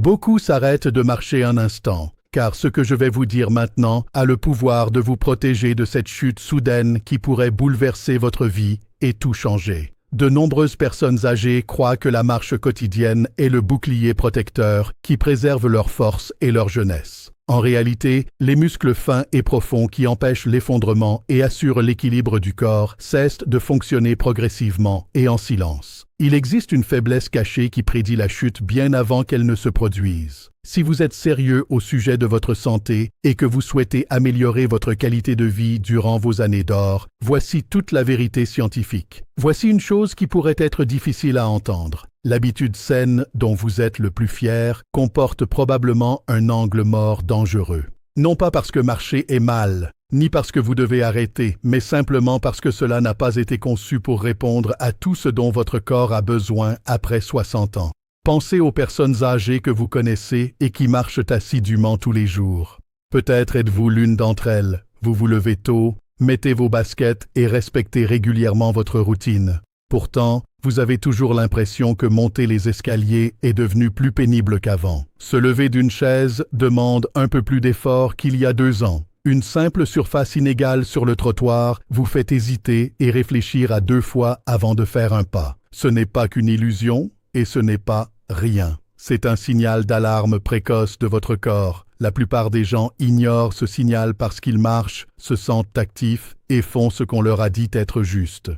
Beaucoup s'arrêtent de marcher un instant, car ce que je vais vous dire maintenant a le pouvoir de vous protéger de cette chute soudaine qui pourrait bouleverser votre vie et tout changer. De nombreuses personnes âgées croient que la marche quotidienne est le bouclier protecteur qui préserve leur force et leur jeunesse. En réalité, les muscles fins et profonds qui empêchent l'effondrement et assurent l'équilibre du corps cessent de fonctionner progressivement et en silence. Il existe une faiblesse cachée qui prédit la chute bien avant qu'elle ne se produise. Si vous êtes sérieux au sujet de votre santé et que vous souhaitez améliorer votre qualité de vie durant vos années d'or, voici toute la vérité scientifique. Voici une chose qui pourrait être difficile à entendre. L'habitude saine dont vous êtes le plus fier comporte probablement un angle mort dangereux. Non pas parce que marcher est mal, ni parce que vous devez arrêter, mais simplement parce que cela n'a pas été conçu pour répondre à tout ce dont votre corps a besoin après 60 ans. Pensez aux personnes âgées que vous connaissez et qui marchent assidûment tous les jours. Peut-être êtes-vous l'une d'entre elles. Vous vous levez tôt, mettez vos baskets et respectez régulièrement votre routine. Pourtant, vous avez toujours l'impression que monter les escaliers est devenu plus pénible qu'avant. Se lever d'une chaise demande un peu plus d'effort qu'il y a 2 ans. Une simple surface inégale sur le trottoir vous fait hésiter et réfléchir à 2 fois avant de faire un pas. Ce n'est pas qu'une illusion et ce n'est pas rien. C'est un signal d'alarme précoce de votre corps. La plupart des gens ignorent ce signal parce qu'ils marchent, se sentent actifs et font ce qu'on leur a dit être juste.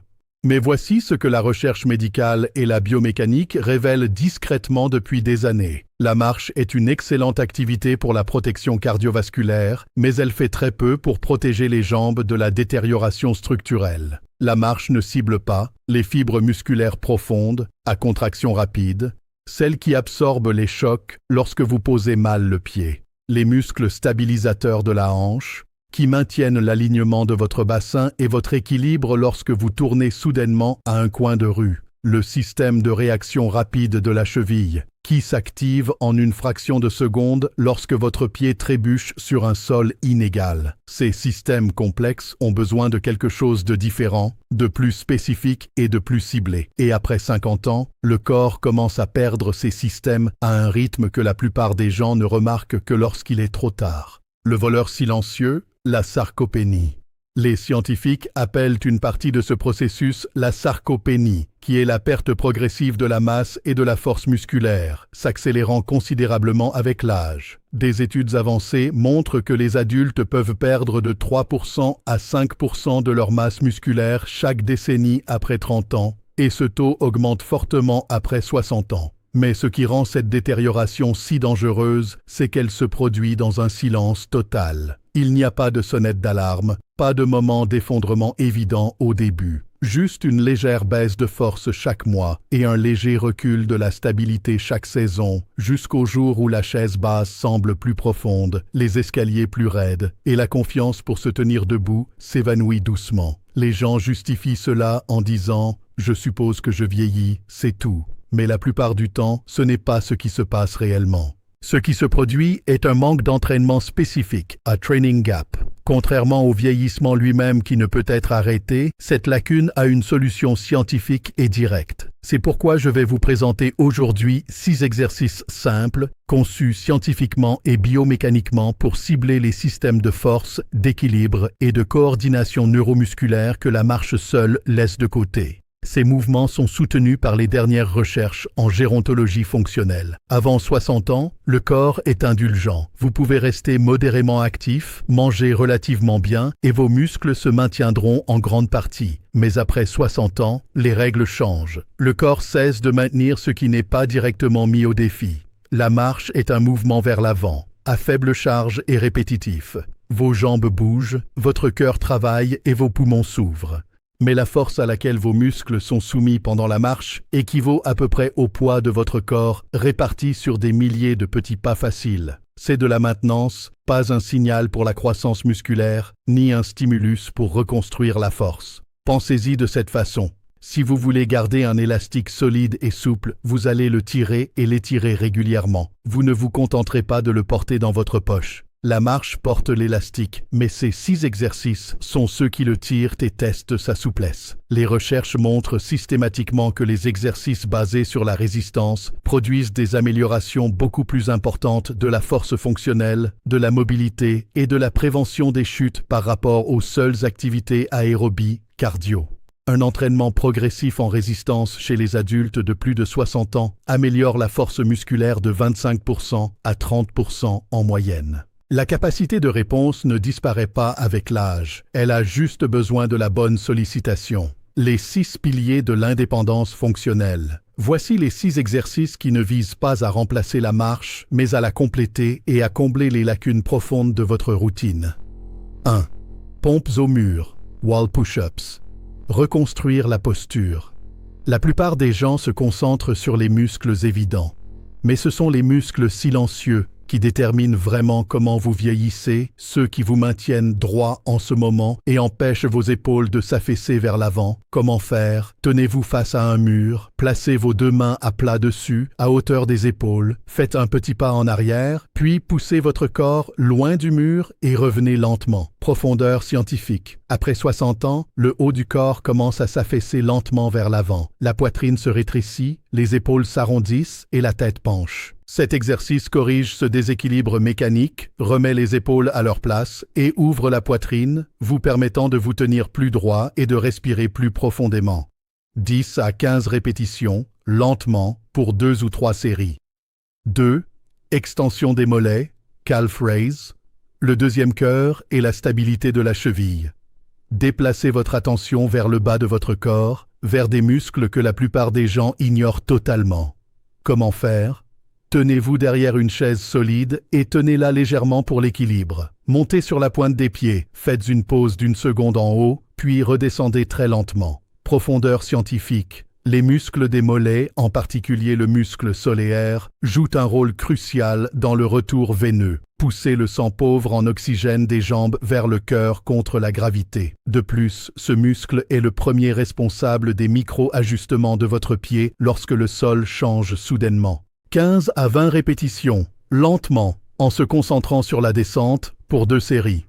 Mais voici ce que la recherche médicale et la biomécanique révèlent discrètement depuis des années. La marche est une excellente activité pour la protection cardiovasculaire, mais elle fait très peu pour protéger les jambes de la détérioration structurelle. La marche ne cible pas les fibres musculaires profondes, à contraction rapide, celles qui absorbent les chocs lorsque vous posez mal le pied, les muscles stabilisateurs de la hanche, qui maintiennent l'alignement de votre bassin et votre équilibre lorsque vous tournez soudainement à un coin de rue, le système de réaction rapide de la cheville, qui s'active en une fraction de seconde lorsque votre pied trébuche sur un sol inégal. Ces systèmes complexes ont besoin de quelque chose de différent, de plus spécifique et de plus ciblé. Et après 50 ans, le corps commence à perdre ces systèmes à un rythme que la plupart des gens ne remarquent que lorsqu'il est trop tard. Le voleur silencieux, la sarcopénie. Les scientifiques appellent une partie de ce processus la sarcopénie, qui est la perte progressive de la masse et de la force musculaire, s'accélérant considérablement avec l'âge. Des études avancées montrent que les adultes peuvent perdre de 3% à 5% de leur masse musculaire chaque décennie après 30 ans, et ce taux augmente fortement après 60 ans. Mais ce qui rend cette détérioration si dangereuse, c'est qu'elle se produit dans un silence total. Il n'y a pas de sonnette d'alarme, pas de moment d'effondrement évident au début. Juste une légère baisse de force chaque mois et un léger recul de la stabilité chaque saison, jusqu'au jour où la chaise basse semble plus profonde, les escaliers plus raides, et la confiance pour se tenir debout s'évanouit doucement. Les gens justifient cela en disant « Je suppose que je vieillis, c'est tout ». Mais la plupart du temps, ce n'est pas ce qui se passe réellement. Ce qui se produit est un manque d'entraînement spécifique, un training gap. Contrairement au vieillissement lui-même qui ne peut être arrêté, cette lacune a une solution scientifique et directe. C'est pourquoi je vais vous présenter aujourd'hui 6 exercices simples, conçus scientifiquement et biomécaniquement pour cibler les systèmes de force, d'équilibre et de coordination neuromusculaire que la marche seule laisse de côté. Ces mouvements sont soutenus par les dernières recherches en gérontologie fonctionnelle. Avant 60 ans, le corps est indulgent. Vous pouvez rester modérément actif, manger relativement bien et vos muscles se maintiendront en grande partie. Mais après 60 ans, les règles changent. Le corps cesse de maintenir ce qui n'est pas directement mis au défi. La marche est un mouvement vers l'avant, à faible charge et répétitif. Vos jambes bougent, votre cœur travaille et vos poumons s'ouvrent. Mais la force à laquelle vos muscles sont soumis pendant la marche équivaut à peu près au poids de votre corps réparti sur des milliers de petits pas faciles. C'est de la maintenance, pas un signal pour la croissance musculaire, ni un stimulus pour reconstruire la force. Pensez-y de cette façon. Si vous voulez garder un élastique solide et souple, vous allez le tirer et l'étirer régulièrement. Vous ne vous contenterez pas de le porter dans votre poche. La marche porte l'élastique, mais ces 6 exercices sont ceux qui le tirent et testent sa souplesse. Les recherches montrent systématiquement que les exercices basés sur la résistance produisent des améliorations beaucoup plus importantes de la force fonctionnelle, de la mobilité et de la prévention des chutes par rapport aux seules activités aérobie, cardio. Un entraînement progressif en résistance chez les adultes de plus de 60 ans améliore la force musculaire de 25% à 30% en moyenne. La capacité de réponse ne disparaît pas avec l'âge, elle a juste besoin de la bonne sollicitation. Les 6 piliers de l'indépendance fonctionnelle. Voici les 6 exercices qui ne visent pas à remplacer la marche, mais à la compléter et à combler les lacunes profondes de votre routine. 1. Pompes au mur, wall push-ups. Reconstruire la posture. La plupart des gens se concentrent sur les muscles évidents, mais ce sont les muscles silencieux qui déterminent vraiment comment vous vieillissez, ceux qui vous maintiennent droit en ce moment et empêchent vos épaules de s'affaisser vers l'avant. Comment faire? Tenez-vous face à un mur, placez vos 2 mains à plat dessus, à hauteur des épaules, faites un petit pas en arrière, puis poussez votre corps loin du mur et revenez lentement. Profondeur scientifique. Après 60 ans, le haut du corps commence à s'affaisser lentement vers l'avant. La poitrine se rétrécit, les épaules s'arrondissent et la tête penche. Cet exercice corrige ce déséquilibre mécanique, remet les épaules à leur place et ouvre la poitrine, vous permettant de vous tenir plus droit et de respirer plus profondément. 10 à 15 répétitions, lentement, pour 2 ou 3 séries. 2. Extension des mollets, calf raise. Le deuxième cœur est la stabilité de la cheville. Déplacez votre attention vers le bas de votre corps, vers des muscles que la plupart des gens ignorent totalement. Comment faire? Tenez-vous derrière une chaise solide et tenez-la légèrement pour l'équilibre. Montez sur la pointe des pieds, faites une pause d'1 seconde en haut, puis redescendez très lentement. Profondeur scientifique. Les muscles des mollets, en particulier le muscle solaire, jouent un rôle crucial dans le retour veineux. Poussez le sang pauvre en oxygène des jambes vers le cœur contre la gravité. De plus, ce muscle est le premier responsable des micro-ajustements de votre pied lorsque le sol change soudainement. 15 à 20 répétitions, lentement, en se concentrant sur la descente, pour 2 séries.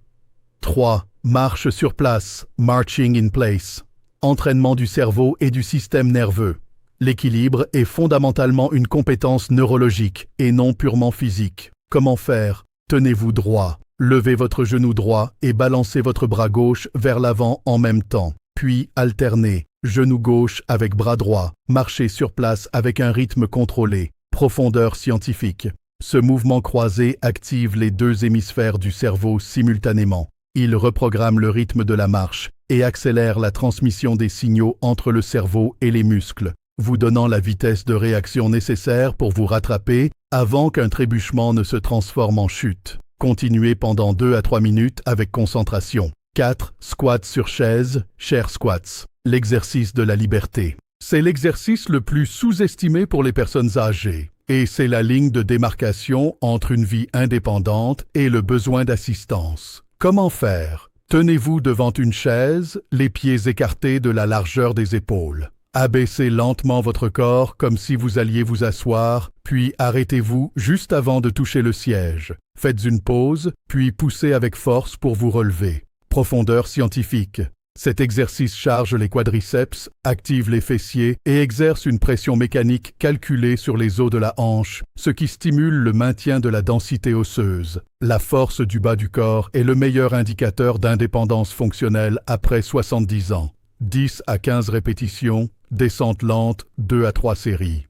3. Marche sur place, marching in place. Entraînement du cerveau et du système nerveux. L'équilibre est fondamentalement une compétence neurologique et non purement physique. Comment faire? Tenez-vous droit. Levez votre genou droit et balancez votre bras gauche vers l'avant en même temps. Puis alternez. Genou gauche avec bras droit. Marchez sur place avec un rythme contrôlé. Profondeur scientifique. Ce mouvement croisé active les 2 hémisphères du cerveau simultanément. Il reprogramme le rythme de la marche et accélère la transmission des signaux entre le cerveau et les muscles, vous donnant la vitesse de réaction nécessaire pour vous rattraper avant qu'un trébuchement ne se transforme en chute. Continuez pendant 2 à 3 minutes avec concentration. 4. Squats sur chaise, chair squats. L'exercice de la liberté. C'est l'exercice le plus sous-estimé pour les personnes âgées, et c'est la ligne de démarcation entre une vie indépendante et le besoin d'assistance. Comment faire? Tenez-vous devant une chaise, les pieds écartés de la largeur des épaules. Abaissez lentement votre corps comme si vous alliez vous asseoir, puis arrêtez-vous juste avant de toucher le siège. Faites une pause, puis poussez avec force pour vous relever. Profondeur scientifique. Cet exercice charge les quadriceps, active les fessiers et exerce une pression mécanique calculée sur les os de la hanche, ce qui stimule le maintien de la densité osseuse. La force du bas du corps est le meilleur indicateur d'indépendance fonctionnelle après 70 ans. 10 à 15 répétitions, descente lente, 2 à 3 séries.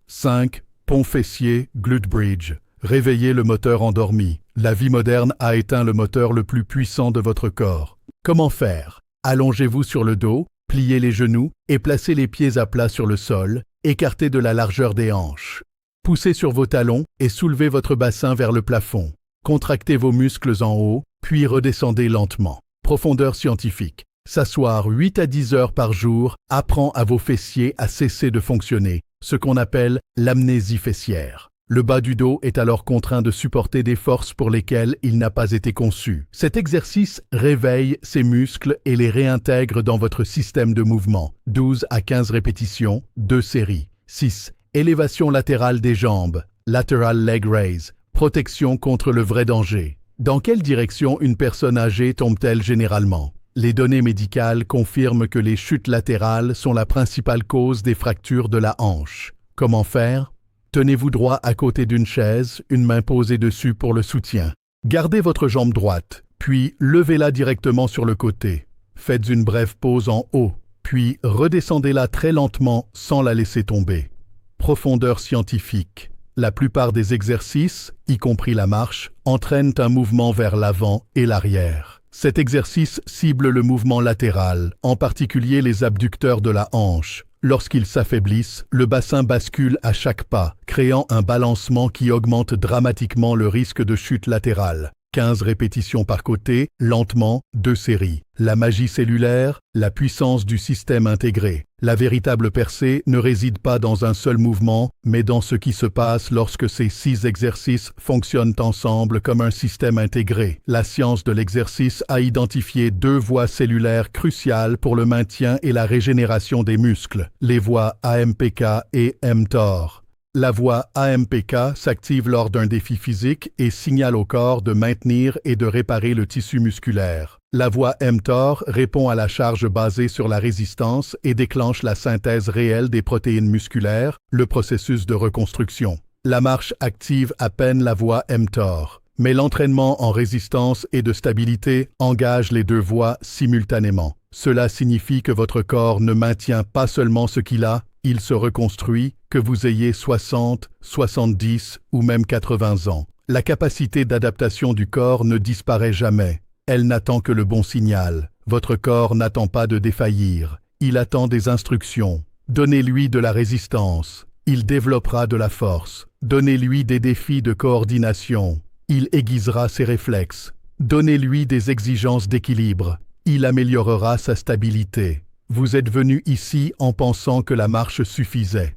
5. Pont fessier, glute bridge. Réveillez le moteur endormi. La vie moderne a éteint le moteur le plus puissant de votre corps. Comment faire? Allongez-vous sur le dos, pliez les genoux et placez les pieds à plat sur le sol, écartés de la largeur des hanches. Poussez sur vos talons et soulevez votre bassin vers le plafond. Contractez vos muscles en haut, puis redescendez lentement. Profondeur scientifique. S'asseoir 8 à 10 heures par jour apprend à vos fessiers à cesser de fonctionner, ce qu'on appelle l'amnésie fessière. Le bas du dos est alors contraint de supporter des forces pour lesquelles il n'a pas été conçu. Cet exercice réveille ces muscles et les réintègre dans votre système de mouvement. 12 à 15 répétitions, 2 séries. 6. Élévation latérale des jambes, lateral leg raise, protection contre le vrai danger. Dans quelle direction une personne âgée tombe-t-elle généralement? Les données médicales confirment que les chutes latérales sont la principale cause des fractures de la hanche. Comment faire? Tenez-vous droit à côté d'une chaise, une main posée dessus pour le soutien. Gardez votre jambe droite, puis levez-la directement sur le côté. Faites une brève pause en haut, puis redescendez-la très lentement sans la laisser tomber. Profondeur scientifique. La plupart des exercices, y compris la marche, entraînent un mouvement vers l'avant et l'arrière. Cet exercice cible le mouvement latéral, en particulier les abducteurs de la hanche. Lorsqu'ils s'affaiblissent, le bassin bascule à chaque pas, créant un balancement qui augmente dramatiquement le risque de chute latérale. 15 répétitions par côté, lentement, 2 séries. La magie cellulaire, la puissance du système intégré. La véritable percée ne réside pas dans un seul mouvement, mais dans ce qui se passe lorsque ces 6 exercices fonctionnent ensemble comme un système intégré. La science de l'exercice a identifié 2 voies cellulaires cruciales pour le maintien et la régénération des muscles, les voies AMPK et mTOR. La voie AMPK s'active lors d'un défi physique et signale au corps de maintenir et de réparer le tissu musculaire. La voie mTOR répond à la charge basée sur la résistance et déclenche la synthèse réelle des protéines musculaires, le processus de reconstruction. La marche active à peine la voie mTOR, mais l'entraînement en résistance et de stabilité engage les 2 voies simultanément. Cela signifie que votre corps ne maintient pas seulement ce qu'il a, il se reconstruit, que vous ayez 60, 70 ou même 80 ans. La capacité d'adaptation du corps ne disparaît jamais. Elle n'attend que le bon signal. Votre corps n'attend pas de défaillir. Il attend des instructions. Donnez-lui de la résistance. Il développera de la force. Donnez-lui des défis de coordination. Il aiguisera ses réflexes. Donnez-lui des exigences d'équilibre. Il améliorera sa stabilité. Vous êtes venu ici en pensant que la marche suffisait.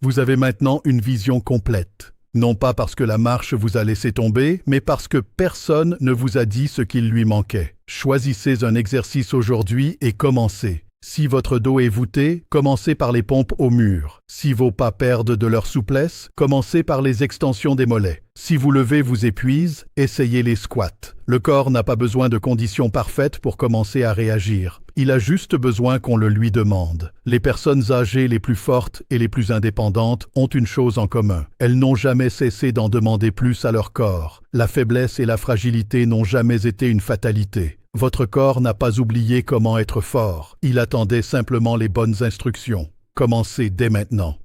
Vous avez maintenant une vision complète. Non pas parce que la marche vous a laissé tomber, mais parce que personne ne vous a dit ce qu'il lui manquait. Choisissez un exercice aujourd'hui et commencez. Si votre dos est voûté, commencez par les pompes au mur. Si vos pas perdent de leur souplesse, commencez par les extensions des mollets. Si vous levez vous épuise, essayez les squats. Le corps n'a pas besoin de conditions parfaites pour commencer à réagir. Il a juste besoin qu'on le lui demande. Les personnes âgées les plus fortes et les plus indépendantes ont une chose en commun. Elles n'ont jamais cessé d'en demander plus à leur corps. La faiblesse et la fragilité n'ont jamais été une fatalité. Votre corps n'a pas oublié comment être fort. Il attendait simplement les bonnes instructions. Commencez dès maintenant.